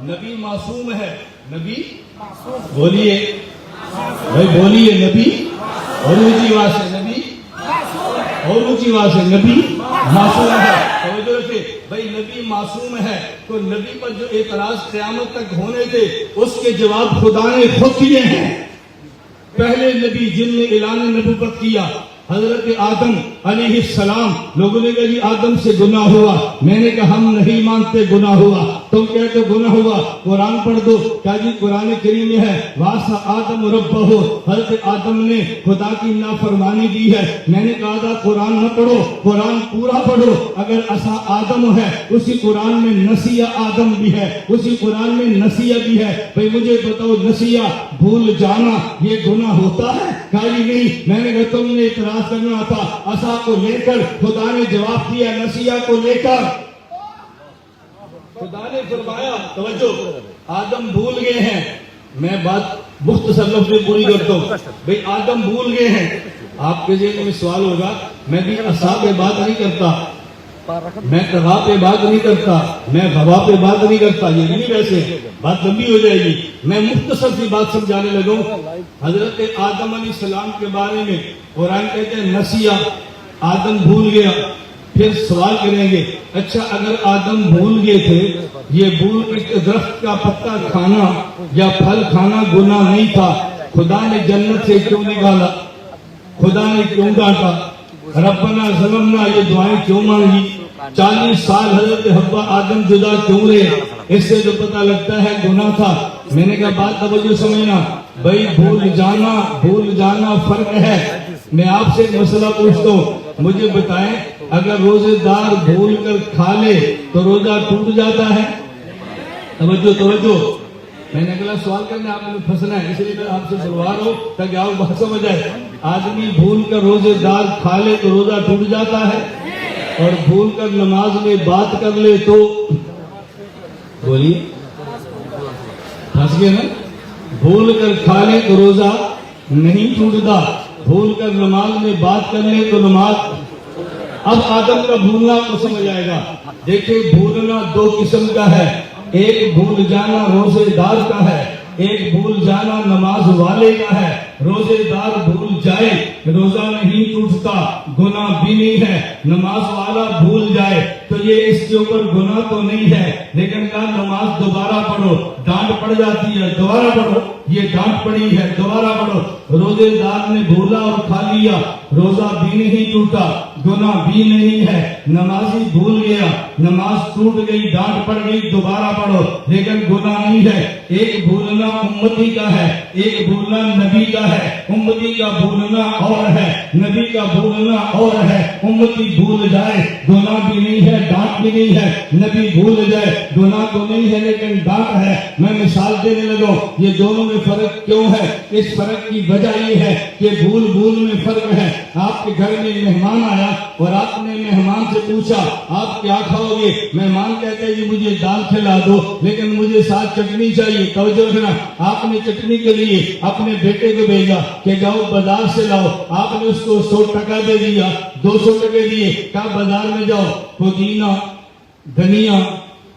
نبی معصوم ہے. نبی بولیے بھائی بولیے. نبی اور اونچی آواز سے نبی اور اونچی آواز سے نبی معصوم ہے. توجہ رکھے بھائی نبی معصوم ہے تو نبی پر جو اعتراض قیامت تک ہونے تھے اس کے جواب خدا نے خود دیے ہیں. پہلے نبی جن نے اعلان نبوت کیا حضرت آدم علیہ السلام. لوگوں نے کہا جی آدم سے گناہ ہوا. میں نے کہا ہم نہیں مانتے گناہ ہوا. تم کہتے گناہ ہوا. قرآن پڑھ دو. کیا جی قرآن کریم میں ہے واسا آدم ربہ. حضرت آدم نے خدا کی نافرمانی کی ہے. میں نے کہا تھا قرآن نہ پڑھو, قرآن پورا پڑھو. اگر ایسا آدم ہے اسی قرآن میں نسیہ آدم بھی ہے, اسی قرآن میں نسیہ بھی ہے. بھئی مجھے بتاؤ نسیہ بھول جانا یہ گناہ ہوتا ہے؟ کہا جی نہیں. میں نے کہا تم نے اعتراض کرنا تھا. عصا کو لے کر خدا نے جواب دیا نسیہ کو لے کر. خدا نے فرمایا توجہ آدم بھول گئے ہیں. میں بات مختصر لفظ میں پوری کرتا ہوں. بھئی آدم بھول گئے ہیں. آپ کے ذہن میں سوال ہوگا میں بھی عصا پہ بات نہیں کرتا, میں تغا پہ بات نہیں کرتا, میں غوا پہ بات نہیں کرتا. یہ نہیں, ویسے بات لمبی ہو جائے گی. میں مختصر سی بات سمجھانے لگا ہوں. حضرت آدم علیہ السلام کے بارے میں قرآن کہتے ہیں نسیہ آدم بھول گیا. پھر سوال کریں گے اچھا اگر آدم بھول گئے تھے یہ بھول کے درخت کا پتا کھانا یا پھل کھانا گناہ نہیں تھا, خدا نے جنت سے کیوں نکالا؟ خدا نے کیوں ڈانٹا؟ ربنا ظلمنا یہ دعائیں کیوں مانگی؟ 40 سال حضرت حوا آدم جدا کیوں رہے؟ اس سے جو پتہ لگتا ہے گناہ تھا. میں نے کہا بات توجہ سمجھنا بھائی بھول جانا فرق ہے. میں آپ سے مسئلہ پوچھتا ہوں, مجھے بتائیں اگر روزے دار بھول کر کھا لے تو روزہ ٹوٹ جاتا ہے؟ توجہ میں نے اگلا سوال کرنا آپ نے پھنسنا ہے, اس لیے میں آپ سے سلوا رہا ہوں تاکہ آپ بات سمجھ آئے. آدمی بھول کر روزے دار کھا لے تو روزہ ٹوٹ جاتا ہے, اور بھول کر نماز میں بات کر لے تو بولیے پھنس گئے نا. بھول کر کھا لے تو روزہ نہیں ٹوٹتا, بھول کر نماز میں بات کر لے تو نماز. اب آدم کا بھولنا کو سمجھ آئے گا. دیکھیں بھولنا 2 قسم کا ہے. ایک بھول جانا روزے دار کا ہے, ایک بھول جانا نماز والے کا ہے. روزے دار بھول جائے روزہ نہیں ٹوٹتا, گناہ بھی نہیں ہے. نماز والا بھول جائے تو یہ اس کے اوپر گناہ تو نہیں ہے, لیکن کہا نماز دوبارہ پڑھو, ڈانٹ پڑ جاتی ہے دوبارہ پڑھو, یہ ڈانٹ پڑی ہے دوبارہ پڑھو. روزے دار نے بھولا اور کھا لیا, روزہ بھی نہیں ٹوٹا, گناہ بھی نہیں ہے. نمازی بھول گیا, نماز ٹوٹ گئی, ڈانٹ پڑ گئی, دوبارہ پڑھو, لیکن گناہ نہیں ہے. ایک بھولنا امتی کا ہے, ایک بھولنا نبی کا ہے. امتی کا بھولنا اور ہے, نبی کا بھولنا اور ہے. امتی بھول جائے گناہ بھی نہیں ہے, ڈانٹ بھی نہیں ہے. نبی بھول جائے گناہ تو نہیں ہے لیکن ڈانٹ ہے. میں مثال دینے لگا, یہ دونوں میں فرق کیوں ہے؟ اس فرق کی وجہ یہ ہے کہ بھول میں فرق ہے. آپ کے گھر میں مہمان آیا اور آپ نے مہمان سے پوچھا آپ کیا کھاؤ گے؟ مہمان کہتے ہیں جی مجھے دال کھلا دو لیکن مجھے ساتھ چٹنی چاہیے. توجہ رکھنا, آپ نے چٹنی کے لیے اپنے بیٹے کو بھیجا کہ جاؤ بازار سے لاؤ. آپ نے اس کو 100 ٹکا دے دیا, 200 ٹکے دیے, کہا بازار میں جاؤ پودینہ, دھنیا,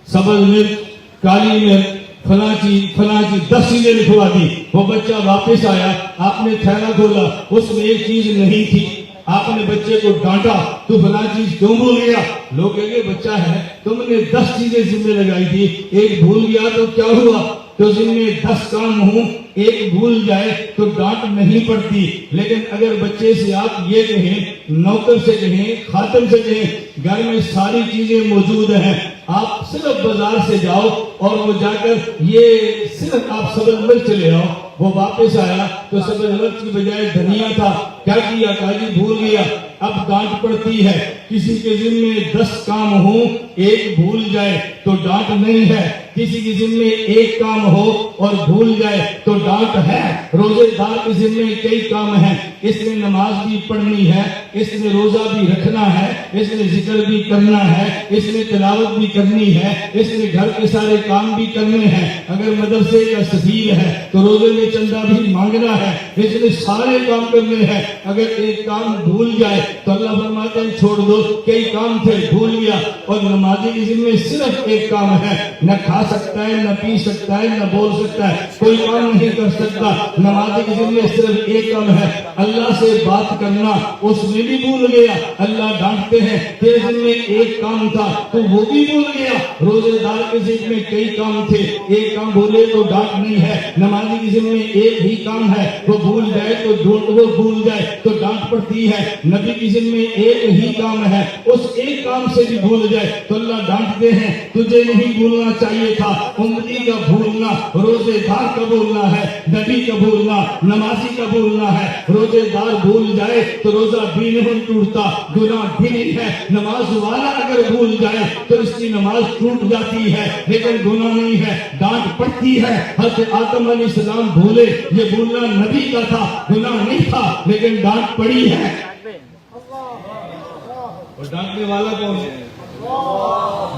سبز مرچ, کالی مرچ, فلاں چیز 10 چیزیں لکھوا دی. وہ بچہ واپس آیا, آپ نے تھیلا کھولا, اس میں ایک چیز نہیں تھی. آپ نے بچے کو ڈانٹا تو فلاں چیز کیوں بھول گیا؟ لوگ کہیں گے بچہ ہے تم نے 10 چیزیں ذمہ لگائی تھی, ایک بھول گیا تو کیا ہوا؟ تو ذمہ 10 کام ہوں, ایک بھول جائے تو ڈانٹ نہیں پڑتی. لیکن اگر بچے سے آپ یہ کہیں, نوکر سے کہیں, خادم سے کہیں گھر میں ساری چیزیں موجود ہیں, آپ صرف بازار سے جاؤ اور وہ جا کر یہ صرف آپ سبز مرچ لے آؤ. وہ واپس آیا تو سبز مرچ کی بجائے دھنیا تھا, کیا کیا؟ کہا جی بھول گیا. اب ڈانٹ پڑتی ہے. کسی کے ذمے 10 کام ہوں, ایک بھول جائے تو ڈانٹ نہیں ہے. کسی کے ذمے ایک کام ہو اور بھول جائے تو ڈانٹ ہے. روزے دار کے ذمے کئی کام ہیں, اس نے نماز بھی پڑھنی ہے, اس نے روزہ بھی رکھنا ہے, اس نے ذکر بھی کرنا ہے, اس نے تلاوت بھی کرنی ہے, اس نے گھر کے سارے کام بھی کرنے ہیں. اگر مدرسے کا سفیر ہے تو روزے میں چندہ بھی مانگنا ہے. اس لیے سارے کام کرنے ہیں. اگر ایک کام بھول جائے تو اللہ فرماتے ہیں چھوڑ دو, کئی کام تھے بھول گیا. اور نمازی کے ذمہ صرف ایک کام ہے, نہ کھا سکتا ہے, نہ پی سکتا ہے, نہ بول سکتا ہے, کوئی کام نہیں کر سکتا. نمازی کے ذمہ صرف ایک کام ہے, اللہ سے بات کرنا. اس میں بھی بھول گیا, اللہ ڈانٹتے ہیں تیرے ذمہ ایک کام تھا تو وہ بھی بھول گیا. روزے دار کے ذمہ کئی کام تھے, ایک کام بھولے تو ڈانٹ نہیں ہے. نمازی کے ذمہ ایک ہی کام ہے, وہ بھول جائے تو ڈانٹ پڑتی ہے. نبی کی ذمہ ایک ہی کام ہے, اس ایک کام سے بھی بھول جائے تو اللہ ڈانٹتے ہیں تجھے نہیں بھولنا چاہیے تھا. امتی کا بھولنا روزے دار کا بھولنا ہے, نبی کا بھولنا نمازی کا بھولنا ہے. روزے دار بھول جائے تو روزہ بھی نہیں ٹوٹتا, گناہ بھی نہیں ہے. نماز والا اگر بھول جائے تو اس کی نماز ٹوٹ جاتی ہے لیکن گناہ نہیں ہے, ڈانٹ پڑتی ہے. حضرت آدم علیہ السلام بھولے, یہ بھولنا نبی کا تھا, گناہ نہیں تھا لیکن ڈانٹ پڑی ہے. اور ڈانٹنے والا کون ہے؟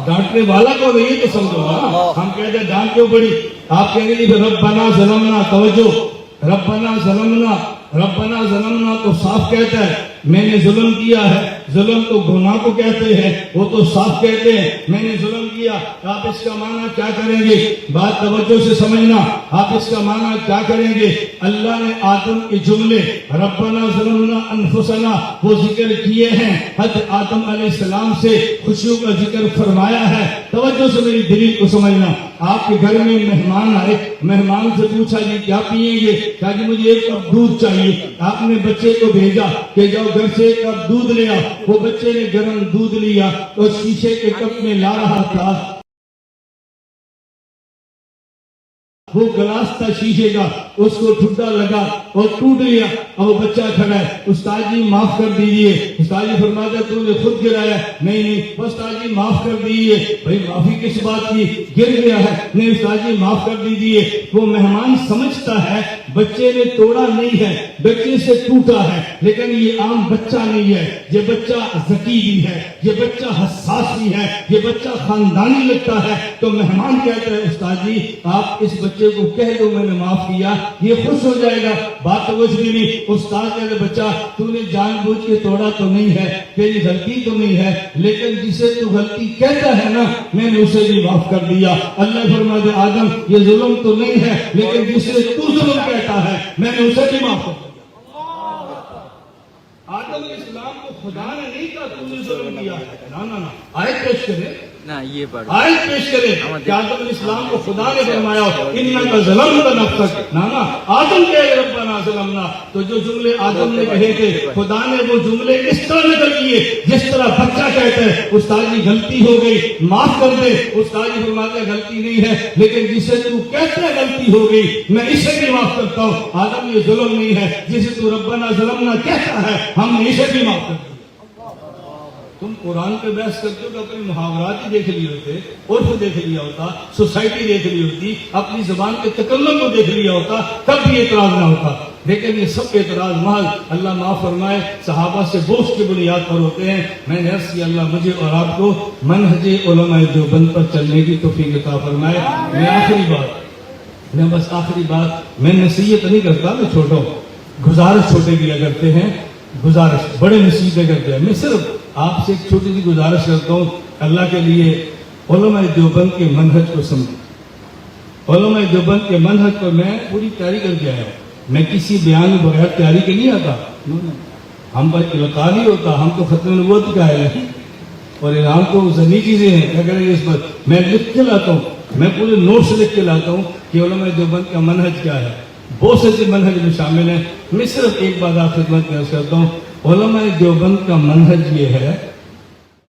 ڈانٹنے والا کون ہے یہ تو سمجھو نا. ہم کہتے ہیں ڈانٹ کیوں پڑی, آپ کہیں گے ربنا ظلمنا, توجہ, ربنا ظلمنا, ربنا ظلمنا تو صاف کہتا ہے میں نے ظلم کیا ہے. ظلم تو گناہ کو کہتے ہیں, وہ تو صاف کہتے ہیں میں نے ظلم کیا. آپ اس کا معنی کیا کریں گے, بات توجہ سے سمجھنا. آپ اس کا معنی کیا کریں گے, اللہ نے آدم کے جملے ربنا ظلمنا انفسنا وہ ذکر کیے ہیں. حضرت آدم علیہ السلام سے خوشیوں کا ذکر فرمایا ہے. توجہ سے میری دلیل کو سمجھنا. آپ کے گھر میں مہمان آئے, مہمان سے پوچھا جی کیا پیئیں گے, کہا جی مجھے ایک کپ دودھ چاہیے. آپ نے بچے کو بھیجا کہ جاؤ گھر سے ایک کپ دودھ لے آؤ. وہ بچے نے گرم دودھ لیا اور شیشے کے کپ میں لا رہا تھا. وہ گلاس تھا شیشے کا, اس کو ٹھڈا لگا اور ٹوٹ گیا. اور وہ بچہ کھڑا ہے, استاد جی معاف کر دیجئے. استاد جی فرماتا ہے تو نے خود گرایا. نہیں استاد جی معاف کر دیجئے. بھائی معافی کس بات کی, گر گیا ہے. نہیں استاد جی معاف کر دیجئے. وہ مہمان سمجھتا ہے بچے نے توڑا نہیں ہے, بچے سے ٹوٹا ہے, لیکن یہ عام بچہ نہیں ہے. یہ بچہ ذکی بھی ہے, یہ بچہ حساس بھی ہے, یہ بچہ خاندانی لگتا ہے. تو مہمان کہتا ہے استاد جی آپ اس بچے کو کہہ دو میں نے معاف کیا, یہ خوش ہو جائے گا. بات تو کچھ بھی نہیں. استاد کہتے بچہ تو نے جان بوجھ کے توڑا تو نہیں ہے, تیری غلطی تو نہیں ہے, لیکن جسے تو غلطی کہتا ہے نا میں نے اسے بھی معاف کر دیا. اللہ فرماتے آدم یہ ظلم تو نہیں ہے, لیکن جسے تو ظلم کہتا ہے میں نے اسے بھی معاف کر دیا. آدم علیہ السلام کو خدا نے نہیں کہا تم نے ظلم کیا. نا آیت پیش کرے, آیت پیش کرے کہ آدم علیہ السلام کو خدا نے فرمایا انک ظلمت نفسک. نا آدم کہے ربنا ظلمنا. تو جو جملے آدم نے کہے تھے خدا نے وہ جملے اس طرح نقل کیے جس طرح بچہ کہتا ہے استاد جی غلطی ہو گئی معاف کر دے. استاد جی فرماتے ہیں غلطی نہیں ہے, لیکن جسے تو کہتا ہے غلطی ہو گئی میں اسے بھی معاف کرتا ہوں. آدم یہ ظلم نہیں ہے, جسے تو ربنا ظلمنا کہتا ہے ہم نے اسے بھی معاف کر دیا. تم قرآن پہ بحث کرتے ہو کہ اپنے محاورات ہی دیکھ لیے ہوتے, عرف دیکھ لیا ہوتا, سوسائٹی دیکھ لی ہوتی, اپنی زبان کے تکلم کو دیکھ لیا ہوتا, تب بھی اعتراض نہ ہوتا. لیکن یہ سب اعتراض محض اللہ معاف فرمائے صحابہ سے بوجھ کی بنیاد پر ہوتے ہیں. میں نے عرض کیا اللہ مجھے اور آپ کو منہج علماء دیوبند پر چلنے کی توفیق عطا فرمائے. میں بس آخری بات میں نصیحت نہیں کرتا, میں چھوٹا ہوں, گزارش چھوٹے کیا کرتے ہیں, گزارش بڑے نصیحتیں کرتے ہیں. میں صرف آپ سے ایک چھوٹی سی گزارش کرتا ہوں اللہ کے لیے, علماء دیوبند کے منہج کو سمجھیں. علماء دیوبند کے منہج پر میں پوری تیاری کر کے آیا ہوں. میں کسی بیان بغیر تیاری کے نہیں آتا. ہم پر القاء نہیں ہوتا, ہم تو ختم نبوت کا ہے اور اعلان تو ذہنی چیزیں ہیں. کیا کریں گے اس پر, میں لکھ کے لاتا ہوں, میں پورے نوٹس لکھ کے لاتا ہوں کہ علماء دیوبند کا منہج کیا ہے. بہت سے منہج میں شامل ہیں. میں صرف ایک بات آپ خدمت میں عرض کرتا ہوں, علماء دیوبند کا منہج یہ ہے